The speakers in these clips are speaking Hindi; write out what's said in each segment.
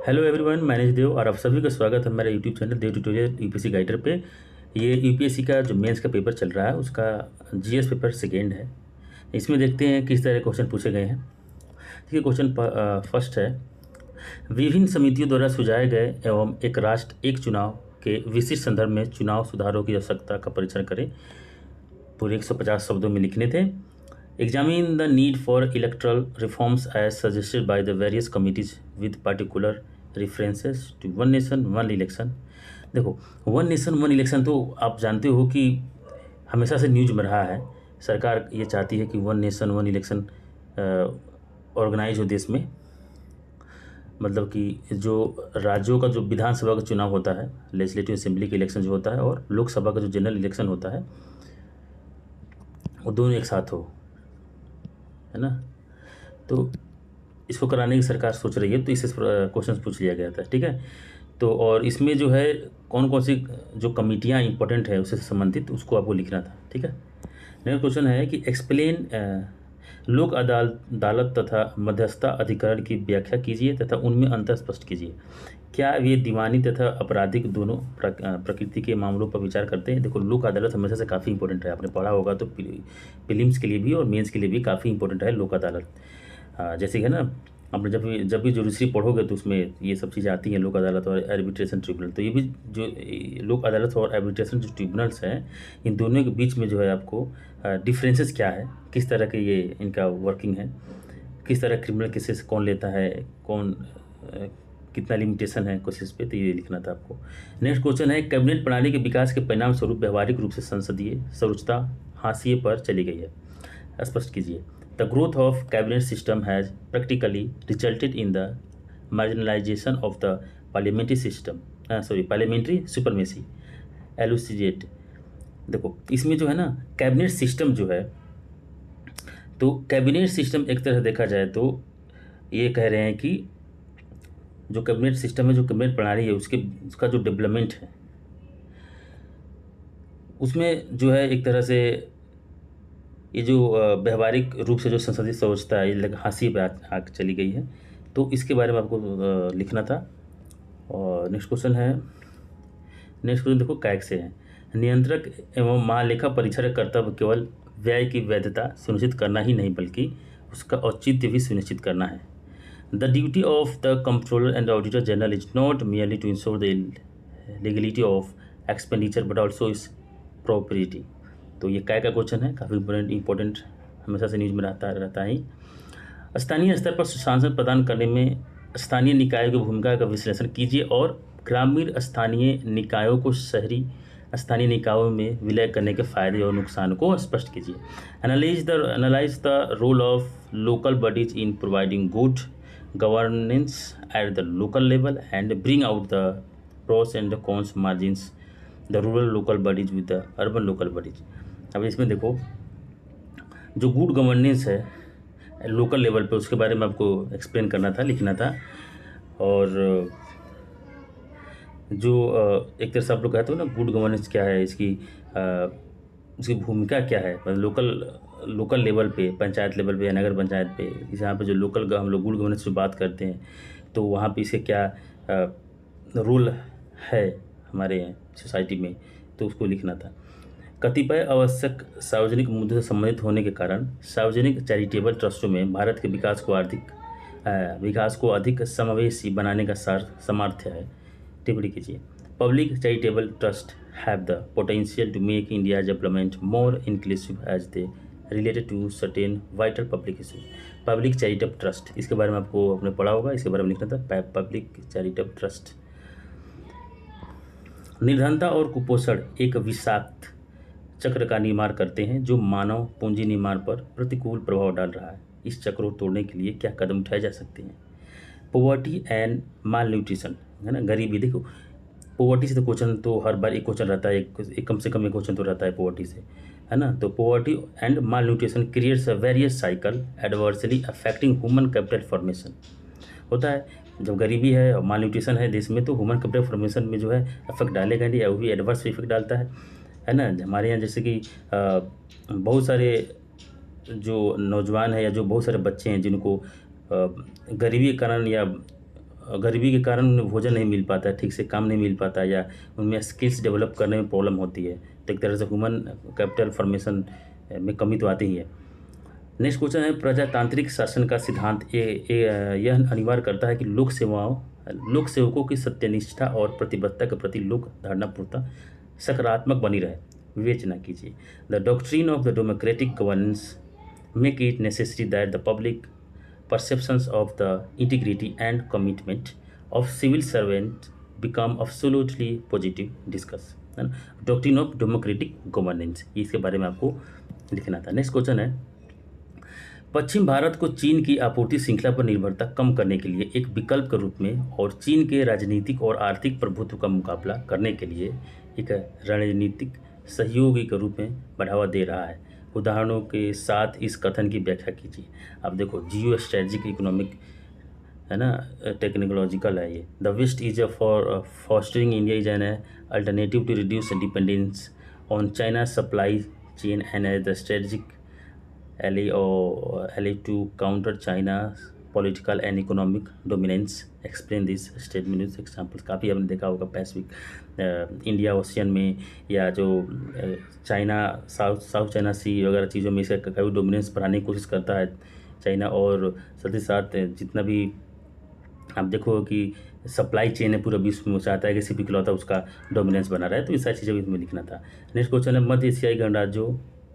हेलो एवरीवन, मैं नीरज देव और आप सभी का स्वागत है मेरे यूट्यूब चैनल देव ट्यूटोरियल यूपीएससी गाइडर पे। ये यूपीएससी का जो मेंस का पेपर चल रहा है उसका जीएस पेपर सेकेंड है। इसमें देखते हैं किस तरह क्वेश्चन पूछे गए हैं। देखिए क्वेश्चन फर्स्ट है, विभिन्न समितियों द्वारा सुझाए गए एवं एक राष्ट्र एक चुनाव के विशिष्ट संदर्भ में चुनाव सुधारों की आवश्यकता का परीक्षण करें। पूरे 150 शब्दों में लिखने थे। Examine the need for electoral reforms as suggested by the various committees with particular references to one nation one election. देखो, वन नेशन वन इलेक्शन तो आप जानते हो कि हमेशा से न्यूज में रहा है। सरकार ये चाहती है कि one nation one election organise हो देश में। मतलब कि जो राज्यों का जो विधानसभा का चुनाव होता है, लेजिस्लेटिव असेंबली का इलेक्शन जो होता है, और लोकसभा का जो जनरल इलेक्शन होता है, वो दोनों एक साथ हो, है ना। तो इसको कराने की सरकार सोच रही है, तो इससे क्वेश्चन पूछ लिया गया था। ठीक है, तो और इसमें जो है कौन कौन सी जो कमिटियाँ इंपॉर्टेंट है उससे संबंधित उसको आपको लिखना था। ठीक है, नेक्स्ट क्वेश्चन है कि एक्सप्लेन लोक अदालत तथा मध्यस्थता अधिकरण की व्याख्या कीजिए तथा उनमें अंतर स्पष्ट कीजिए। क्या ये दीवानी तथा आपराधिक दोनों प्रकृति के मामलों पर विचार करते हैं। देखो, लोक अदालत हमेशा से काफ़ी इंपॉर्टेंट है, आपने पढ़ा होगा तो प्रीलिम्स के लिए भी और मेंस के लिए भी काफ़ी इंपॉर्टेंट है लोक अदालत। जैसे है ना, आपने जब भी जुडिशरी पढ़ोगे तो उसमें ये सब चीज़ें आती हैं, लोक अदालत और आर्बिट्रेशन ट्रिब्यूनल। तो ये भी जो लोक अदालत और आर्बिट्रेशन जो ट्रिब्यूनल्स हैं, इन दोनों के बीच में जो है आपको डिफरेंसेस क्या है, किस तरह के ये इनका वर्किंग है, किस तरह क्रिमिनल केसेस कौन लेता है, कौन कितना लिमिटेशन है केसेस पे, तो ये लिखना था आपको। नेक्स्ट क्वेश्चन है, कैबिनेट प्रणाली के विकास के परिणाम स्वरूप व्यवहारिक रूप से संसदीय सर्वोच्चता हाशिए पर चली गई है, स्पष्ट कीजिए। The growth of cabinet system has practically resulted in the marginalization of the parliamentary system, parliamentary supremacy. Elucidate। देखो, इसमें जो है ना कैबिनेट सिस्टम जो है, तो कैबिनेट सिस्टम एक तरह देखा जाए तो ये कह रहे हैं कि जो कैबिनेट सिस्टम है, जो कैबिनेट प्रणाली है, उसका जो डेवलपमेंट है उसमें जो है एक तरह से ये जो व्यवहारिक रूप से जो संसदीय सर्वोच्चता है ये हाशिए पे आके चली गई है, तो इसके बारे में आपको लिखना था। और नेक्स्ट क्वेश्चन देखो कैग से है, नियंत्रक एवं महालेखा परीक्षक कर्तव्य केवल व्यय की वैधता सुनिश्चित करना ही नहीं बल्कि उसका औचित्य भी सुनिश्चित करना है। The duty of the controller and auditor general is not merely to ensure the legality of expenditure but also is propriety. तो ये क्या क्वेश्चन है, काफ़ी इंपॉर्टेंट, हमेशा से न्यूज में रहता ही। स्थानीय स्तर पर सुशासन प्रदान करने में स्थानीय निकायों की भूमिका का विश्लेषण कीजिए और ग्रामीण स्थानीय निकायों को शहरी स्थानीय निकायों में विलय करने के फायदे और नुकसान को स्पष्ट कीजिए। Analyse the role of local bodies in providing good governance at the local level and bring out the pros and the cons margins the rural local bodies with the urban local bodies. अब इसमें देखो, जो गुड गवर्नेंस है लोकल लेवल पे, उसके बारे में आपको एक्सप्लेन करना था, लिखना था। और जो एक तरह से आप लोग कहते हो ना, गुड गवर्नेंस क्या है, इसकी भूमिका क्या है, मतलब लोकल लेवल पे, पंचायत लेवल पे या नगर पंचायत पे, यहाँ पे जो लोकल हम लोग गुड गवर्नेंस की बात करते हैं, तो वहाँ पे इसके क्या रोल है हमारे सोसाइटी में, तो उसको लिखना था। कतिपय आवश्यक सार्वजनिक मुद्दों से संबंधित होने के कारण सार्वजनिक चैरिटेबल ट्रस्टों में भारत के विकास को अधिक समावेशी बनाने का सामर्थ्य है। टिप्पणी कीजिए। Public charitable trust have the potential to make India development more inclusive as they related to certain vital public issues. Public charitable trust, इसके बारे में आपको आपने पढ़ा होगा, इसके बारे में लिखना था, पब्लिक चैरिटेबल ट्रस्ट। निर्धनता और कुपोषण एक विषाक्त चक्र का निर्माण करते हैं जो मानव पूंजी निर्माण पर प्रतिकूल प्रभाव डाल रहा है। इस चक्र को तोड़ने के लिए क्या कदम उठाए जा सकते हैं। पॉवर्टी एंड माल न्यूट्रिशन, है ना, गरीबी। देखो, पॉवर्टी से तो क्वेश्चन तो हर बार एक क्वेश्चन रहता है, एक कम से कम एक क्वेश्चन तो रहता है पॉवर्टी से, है ना। तो poverty and mall nutrition creates a various cycle adversely affecting human capital formation. होता है जब गरीबी है और माल न्यूट्रिशन है देश में, तो ह्यूमन कैपिटल फॉर्मेशन में जो है इफेक्ट डालेगा नहीं, वो भी एडवर्स इफेक्ट डालता है ना। हमारे यहाँ जैसे कि बहुत सारे जो नौजवान हैं या जो बहुत सारे बच्चे हैं जिनको गरीबी के कारण या गरीबी के कारण उन्हें भोजन नहीं मिल पाता है, ठीक से काम नहीं मिल पाता, या उनमें स्किल्स डेवलप करने में प्रॉब्लम होती है। तो एक तरह से ह्यूमन कैपिटल फॉर्मेशन में कमी तो आती ही है। नेक्स्ट क्वेश्चन है, प्रजातांत्रिक शासन का सिद्धांत यह अनिवार्य करता है कि लोक सेवकों की सत्यनिष्ठा और प्रतिबद्धता के प्रति लोक धारणा पूर्णतः सकारात्मक बनी रहे। विवेचना कीजिए। The doctrine of the democratic governance make it necessary that the public perceptions of the integrity and commitment of civil servants become absolutely positive. Discuss है ना, डॉक्ट्रिन ऑफ डेमोक्रेटिक गवर्नेंस, इसके बारे में आपको लिखना था। नेक्स्ट क्वेश्चन है, पश्चिम भारत को चीन की आपूर्ति श्रृंखला पर निर्भरता कम करने के लिए एक विकल्प के रूप में और चीन के राजनीतिक और आर्थिक प्रभुत्व का मुकाबला करने के लिए एक रणनीतिक सहयोगी के रूप में बढ़ावा दे रहा है। उदाहरणों के साथ इस कथन की व्याख्या कीजिए। अब देखो, जियो स्ट्रेटजिक इकोनॉमिक है ना, टेक्नोलॉजिकल है ये। The west is for fostering India is an alternative to reduce dependence on China supply chain and as the strategic ally to counter China's political and economic dominance. Explain this statement with examples. काफ़ी आपने देखा होगा पैसिफिक इंडिया ओशियन में, या जो चाइना साउथ चाइना सी वगैरह चीज़ों में इसका कभी डोमिनेंस बढ़ाने की कोशिश करता है चाइना, और साथ ही साथ जितना भी आप देखो कि सप्लाई चेन है पूरा विश्व में, चाहता है कि सिर्फ इकलौता उसका डोमिनेंस बना रहा है। तो ये सारी चीज़ें भी इसमें लिखना था। नेक्स्ट क्वेश्चन है, मध्य एशियाई गणराज्यों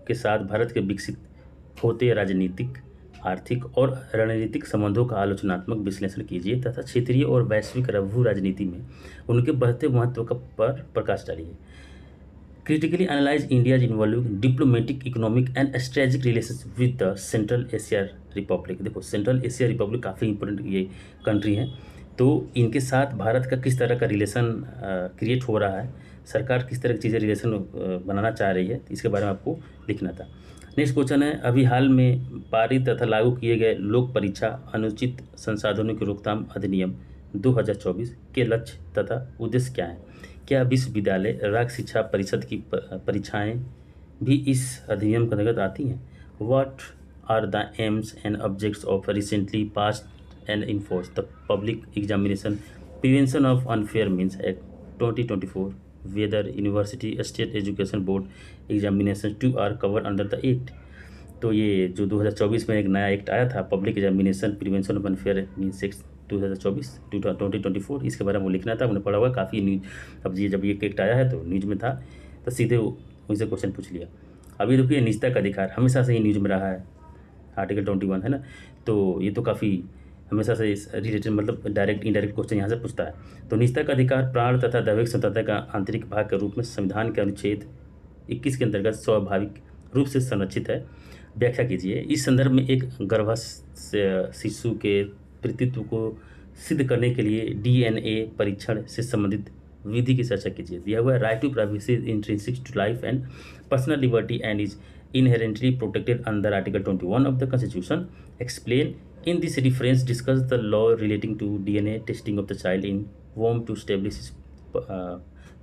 के साथ भारत के विकसित होते राजनीतिक, आर्थिक और रणनीतिक संबंधों का आलोचनात्मक विश्लेषण कीजिए तथा क्षेत्रीय और वैश्विक भू राजनीति में उनके बढ़ते महत्व पर प्रकाश डालिए। Critically analyse India involving diplomatic, economic and strategic relations with the central Asia Republic. देखो, सेंट्रल एशिया रिपब्लिक काफ़ी इंपॉर्टेंट ये कंट्री हैं, तो इनके साथ भारत का किस तरह का रिलेशन क्रिएट हो रहा है, सरकार किस तरह की चीज़ें रिलेशन बनाना चाह रही है, इसके बारे में आपको लिखना था। नेक्स्ट क्वेश्चन है, अभी हाल में पारित तथा लागू किए गए लोक परीक्षा अनुचित संसाधनों की रोकथाम अधिनियम 2024 के लक्ष्य तथा उद्देश्य क्या है? क्या विश्वविद्यालय राज्य शिक्षा परिषद की परीक्षाएं भी इस अधिनियम के अंतर्गत आती हैं? What are the aims and objects of recently passed and enforce the public examination prevention of unfair means act 2024 whether university state education board examination 2 are cover under the act. तो ये जो 2024 में एक नया एक्ट आया था, public examination prevention of unfair means act 2024, इसके बारे में वो लिखना था। उन्हें पढ़ा हुआ काफ़ी न्यूज, अब ये जब ये एक्ट आया है तो न्यूज में था, तो सीधे उनसे क्वेश्चन पूछ लिया। अभी देखिए, निजता का अधिकार हमेशा से ही न्यूज में रहा है, आर्टिकल 21 है ना, तो ये तो काफ़ी हमेशा से रिलेटेड, मतलब डायरेक्ट इनडायरेक्ट क्वेश्चन यहाँ से पूछता है। तो निजता का अधिकार प्राण तथा दैविक स्वतंत्रता का आंतरिक भाग के रूप में संविधान के अनुच्छेद 21 के अंतर्गत स्वाभाविक रूप से संरक्षित है। व्याख्या कीजिए। इस संदर्भ में एक गर्भस्थ शिशु के पितृत्व को सिद्ध करने के लिए DNA परीक्षण से संबंधित विधि की चर्चा कीजिए। दिया हुआ है, right to privacy intrinsic to life and personal liberty and is inherently protected under Article 21 of the Constitution. Explain. In this reference, discuss the law relating to DNA testing of the child in womb to establish his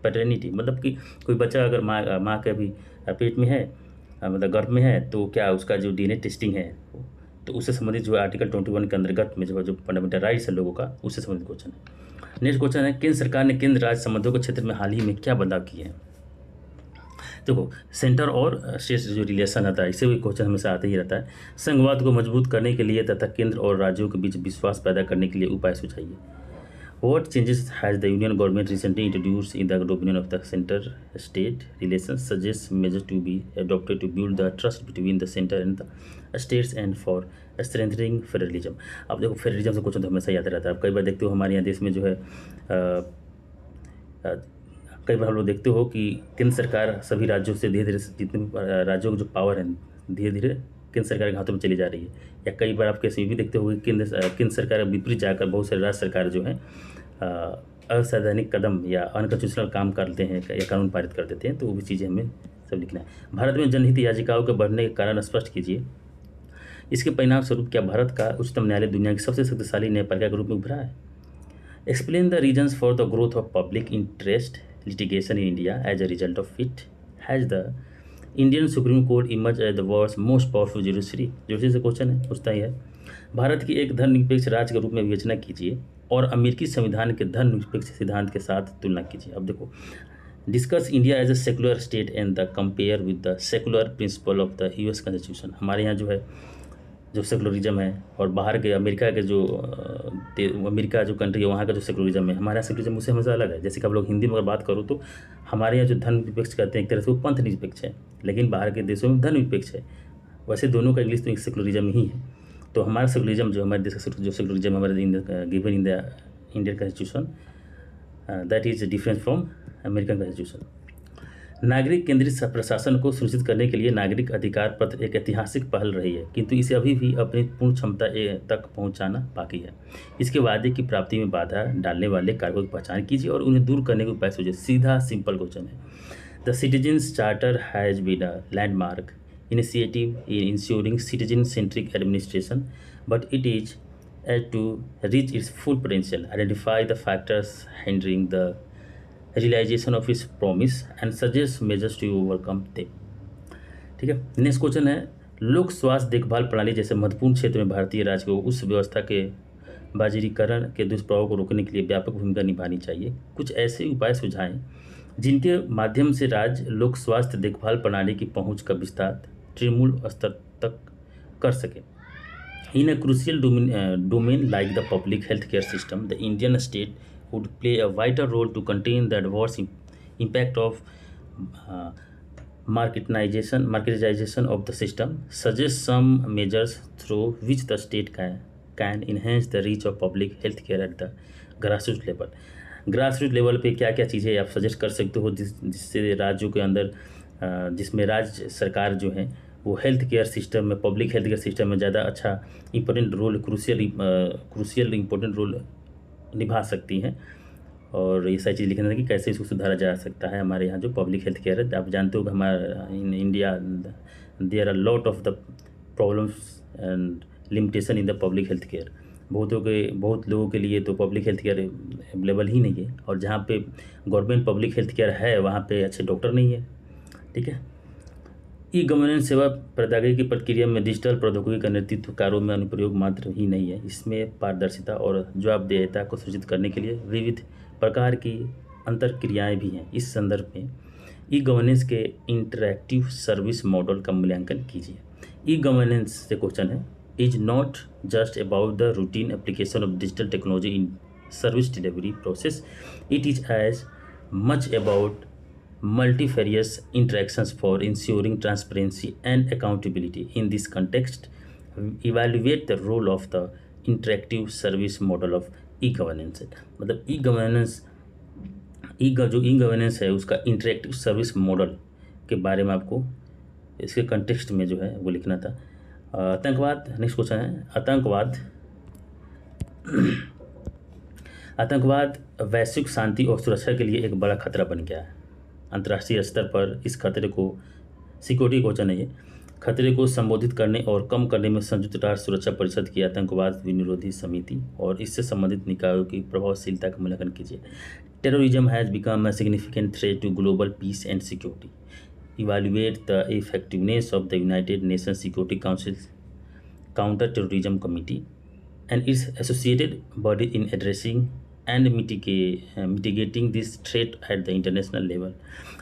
paternity. मतलब कि कोई बच्चा अगर माँ के अभी पेट में है, मतलब गर्भ में है, तो क्या उसका जो DNA टेस्टिंग है, तो उससे संबंधित जो आर्टिकल 21 के अंतर्गत में जो फंडामेंटल राइट्स है लोगों का, उससे संबंधित क्वेश्चन है। नेक्स्ट क्वेश्चन है, केंद्र सरकार ने केंद्र राज्य संबंधों के क्षेत्र में हाल ही में क्या बदलाव किए हैं? देखो, सेंटर और स्टेट जो रिलेशन आता है, इससे भी क्वेश्चन हमेशा आता ही रहता है। संघवाद को मजबूत करने के लिए तथा केंद्र और राज्यों के बीच विश्वास पैदा करने के लिए उपाय सुझाइए। What changes has the union government recently introduced in the dominion of the centre state relation suggest measures to be adopted to build the trust between the centre and the states and for strengthening federalism. अब देखो, फेडरलिज्म से क्वेश्चन तो हमेशा याद रहता है। आप कई बार देखते हो हमारे यहाँ देश में जो है कई बार हम लोग देखते हो कि केंद्र सरकार सभी राज्यों से धीरे धीरे, जितने राज्यों की जो पावर है धीरे धीरे केंद्र सरकार के हाथों में चली जा रही है। या कई बार आप कैसे भी देखते हो कि केंद्र सरकार के विपरीत जाकर बहुत सारे राज्य सरकार जो हैं असंवैधानिक कदम या अनकॉन्स्टिट्यूशनल काम करते हैं या कानून पारित कर देते हैं। तो वो भी चीज़ें हमें सब लिखना है। भारत में जनहित याचिकाओं के बढ़ने के कारण स्पष्ट कीजिए। इसके परिणाम स्वरूप क्या भारत का उच्चतम न्यायालय दुनिया की सबसे शक्तिशाली न्यायपालिका के रूप में उभरा है? Explain the reasons for the growth of public interest litigation in India. As a result of it, has the Indian Supreme Court emerged as the world's most powerful judiciary? जूडिशरी से क्वेश्चन है, पूछता ही है। भारत की एक धर्मनिरपेक्ष राज्य के रूप में विवेचना कीजिए और अमेरिकी संविधान के धर्मनिरपेक्ष सिद्धांत के साथ तुलना कीजिए। अब देखो, discuss India as a secular state and the compare with the secular principle of the US constitution. हमारे यहाँ जो है जो सेकुलरिज्म है और बाहर के अमेरिका के जो अमेरिका जो कंट्री है वहाँ का जो सेकुलरिज्म है, हमारा सेकुलरिज्म उससे हमेशा अलग है। जैसे कि आप लोग हिंदी में अगर बात करो तो हमारे यहाँ जो धर्म निरपेक्ष कहते हैं एक तरह से वो पंथ निरपेक्ष है, लेकिन बाहर के देशों में धर्म निरपेक्ष है। वैसे दोनों का इंग्लिश तो सेकुलरिज्म ही है। तो हमारा सेकुलरिज्म जो हमारे देश का जो सेकुलरिज्म हमारे given in the Indian constitution that is different from American constitution. नागरिक केंद्रित प्रशासन को सुनिश्चित करने के लिए नागरिक अधिकार पत्र एक ऐतिहासिक पहल रही है, किंतु इसे अभी भी अपनी पूर्ण क्षमता तक पहुंचाना बाकी है। इसके वादे की प्राप्ति में बाधा डालने वाले कारकों की पहचान कीजिए और उन्हें दूर करने के उपाय सोचिए। सीधा सिंपल क्वेश्चन है। The citizens charter has been a landmark initiative in ensuring citizen-centric administration, but it is yet to reach its full potential, identify the factors hindering the realization of its promise, and suggest measures to overcome them। ठीक है, नेक्स्ट क्वेश्चन है, लोक स्वास्थ्य देखभाल प्रणाली जैसे महत्वपूर्ण क्षेत्र में भारतीय राज्य को उस व्यवस्था के बाजारीकरण के दुष्प्रभाव को रोकने के लिए व्यापक भूमिका निभानी चाहिए। कुछ ऐसे उपाय सुझाएं जिनके माध्यम से राज्य लोक स्वास्थ्य देखभाल प्रणाली की पहुंच का विस्तार तृणमूल स्तर तक कर सके। In a crucial domain like the public health care system, the Indian state would play a vital role to contain the adverse impact of marketization of the system, suggest some measures through which the state can enhance the reach of public health care at the grassroots level। Grassroot level पे क्या क्या चीज़ें आप सजेस्ट कर सकते हो जिससे राज्यों के अंदर जिसमें राज्य सरकार जो है वो हेल्थ केयर सिस्टम में, पब्लिक हेल्थ केयर सिस्टम में ज़्यादा अच्छा important role, crucial important role निभा सकती हैं। और ये सारी चीज़ लिखना था कि कैसे इसको सुधारा जा सकता है। हमारे यहाँ जो पब्लिक हेल्थ केयर है, आप जानते हो कि हमारा in India there are lot of the problems and limitation in the public health care. बहुत लोगों के लिए तो पब्लिक हेल्थ केयर अवेलेबल ही नहीं है, और जहाँ पे गवर्नमेंट पब्लिक हेल्थ केयर है वहाँ पे अच्छे डॉक्टर नहीं है। ठीक है, ई गवर्नेंस सेवा प्रदायगी की प्रक्रिया में डिजिटल प्रौद्योगिकी का नेतृत्व कार्यों में अनुप्रयोग मात्र ही नहीं है, इसमें पारदर्शिता और जवाबदेहिता को सूचित करने के लिए विविध प्रकार की अंतरक्रियाएँ भी हैं। इस संदर्भ में ई गवर्नेंस के इंटरैक्टिव सर्विस मॉडल का मूल्यांकन कीजिए। ई गवर्नेंस से क्वेश्चन है, is not just about the routine application of digital technology in service delivery process, it is as much about multifarious interactions for ensuring transparency and accountability। In this context, evaluate the role of the interactive service model of e-governance। मतलब जो ई गवर्नेंस है उसका इंटरेक्टिव सर्विस मॉडल के बारे में आपको इसके कंटेक्स्ट में जो है वो लिखना था। आतंकवाद, नेक्स्ट क्वेश्चन है, आतंकवाद वैश्विक शांति और सुरक्षा के लिए एक बड़ा खतरा बन गया है। अंतर्राष्ट्रीय स्तर पर इस खतरे को, सिक्योरिटी क्वेश्चन है ये, खतरे को संबोधित करने और कम करने में संयुक्त राष्ट्र सुरक्षा परिषद की आतंकवाद विरोधी समिति और इससे संबंधित निकायों की प्रभावशीलता का मूल्यांकन कीजिए। Terrorism has become a significant threat to global peace and security. Evaluate the effectiveness of the United Nations Security Council Counter Terrorism Committee and its associated body in addressing and mitigating this threat at the international level.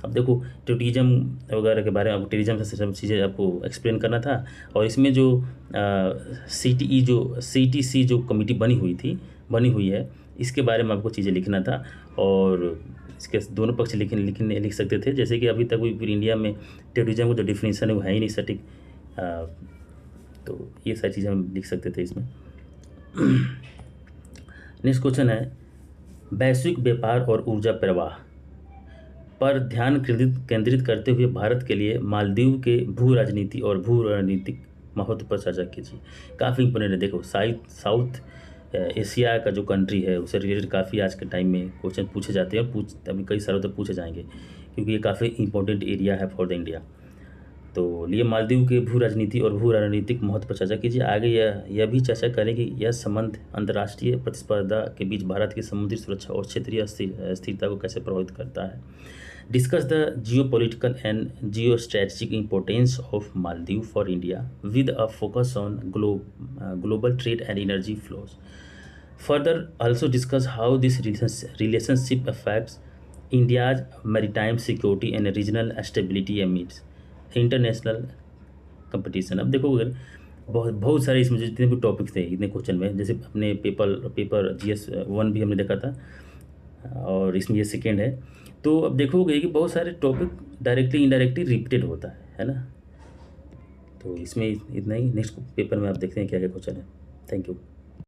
अब देखो, टेररिज्म वगैरह के बारे में आपको, टेररिज्म से सब चीज़ें आपको एक्सप्लेन करना था, और इसमें जो CTC जो कमेटी बनी हुई है इसके बारे में आपको चीज़ें लिखना था, और इसके दोनों पक्ष लिख सकते थे। जैसे कि अभी तक भी इंडिया में टेररिज्म का जो डिफिनीशन है वो है ही नहीं सटीक, तो ये सारी चीज़ें हम लिख सकते थे इसमें। नेक्स्ट क्वेश्चन है, वैश्विक व्यापार और ऊर्जा प्रवाह पर ध्यान केंद्रित करते हुए भारत के लिए मालदीव के भू राजनीति और भू रणनीतिक महत्व पर चर्चा कीजिए। काफ़ी इंपॉर्टेंट है। देखो, साउथ एशिया का जो कंट्री है उससे रिलेटेड काफ़ी आज के टाइम में क्वेश्चन पूछे जाते हैं, अभी कई सालों तक पूछे जाएंगे, क्योंकि ये काफ़ी इंपॉर्टेंट एरिया है फॉर द इंडिया। तो लिए मालदीव के भू राजनीति और भू रणनीतिक महत्व पर चर्चा कीजिए। आगे यह भी चर्चा करें कि यह संबंध अंतर्राष्ट्रीय प्रतिस्पर्धा के बीच भारत की समुद्री सुरक्षा और क्षेत्रीय स्थिरता को कैसे प्रभावित करता है। Discuss the geopolitical and geostrategic importance of Maldives for India with a focus on global trade and energy flows. Further, also discuss how this relationship affects India's maritime security and regional stability amidst international competition। अब देखो अगर बहुत बहुत सारे इसमें जितने भी टॉपिक्स थे इतने क्वेश्चन में, जैसे अपने पेपर GS1 भी हमने देखा था और इसमें ये सेकेंड है। तो अब देखोगे कि बहुत सारे टॉपिक डायरेक्टली इनडायरेक्टली रिपीटेड होता है ना। तो इसमें इतना ही, नेक्स्ट पेपर में आप देखते हैं क्या क्या क्वेश्चन है। Thank you.